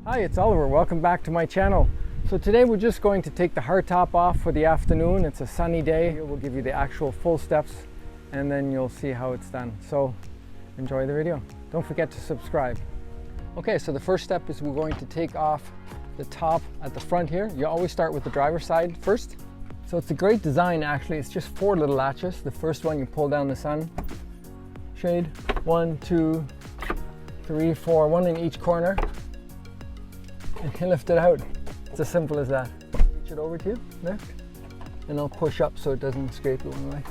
Hi, it's Oliver. Welcome back to my channel. So today we're just going to take the hardtop off for the afternoon. It's a sunny day. We'll give you the actual full steps and then you'll see how it's done. So enjoy the video. Don't forget to subscribe. Okay, so the first step is we're going to take off the top at the front here. You always start with the driver's side first. So it's a great design actually. It's just 4 little latches. The first one you pull down the sun shade. 1, 2, 3, 4, 1 in each corner. And you lift it out. It's as simple as that. Reach it over to you, lift, and I'll push up so it doesn't scrape it one way.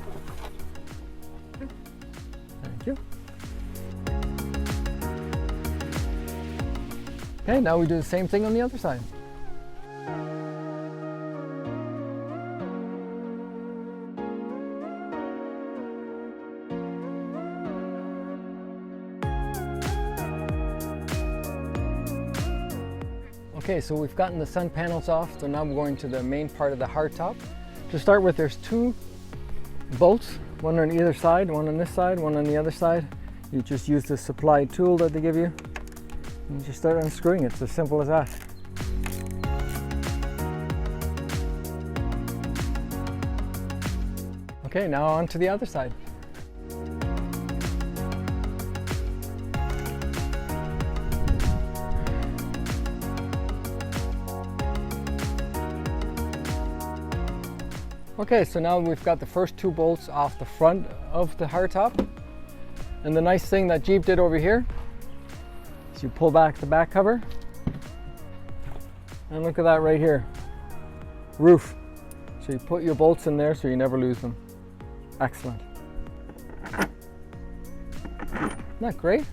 Thank you. Okay, now we do the same thing on the other side. Okay, so we've gotten the sun panels off, so now we're going to the main part of the hardtop. To start with, there's 2 bolts, one on either side, one on this side, one on the other side. You just use the supplied tool that they give you, and you just start unscrewing it. It's as simple as that. Okay, now on to the other side. Okay, so now we've got the first 2 bolts off the front of the hardtop. And the nice thing that Jeep did over here is you pull back the back cover. And look at that right here. Roof. So you put your bolts in there so you never lose them. Excellent. Isn't that great?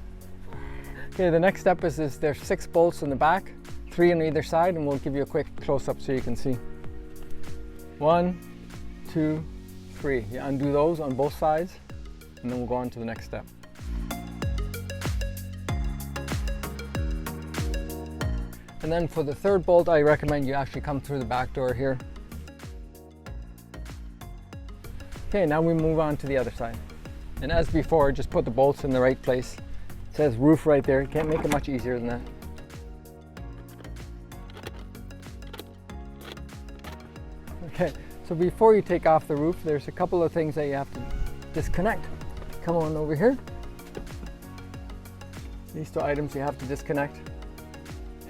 Okay, the next step is there's 6 bolts in the back, 3 on either side, and we'll give you a quick close-up so you can see. 1, 2, 3. You undo those on both sides, and then we'll go on to the next step. And then for the 3rd bolt, I recommend you actually come through the back door here. Okay, now we move on to the other side. And as before, just put the bolts in the right place. It says roof right there. You can't make it much easier than that. Okay. So before you take off the roof, there's a couple of things that you have to disconnect. Come on over here. These 2 items you have to disconnect.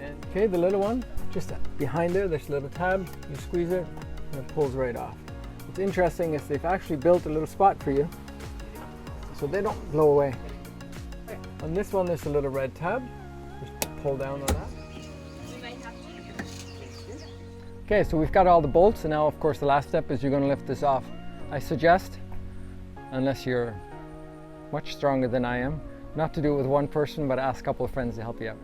And okay, the little one, just behind there's a little tab. You squeeze it and it pulls right off. What's interesting is they've actually built a little spot for you so they don't blow away. On this one, there's a little red tab. Just pull down on that. Okay, so we've got all the bolts, and now of course the last step is you're going to lift this off. I suggest, unless you're much stronger than I am, not to do it with one person, but ask a couple of friends to help you out.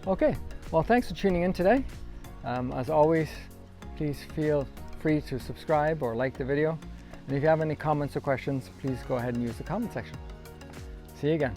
Okay. Well, thanks for tuning in today. As always, please feel free to subscribe or like the video. And if you have any comments or questions, please go ahead and use the comment section. See you again.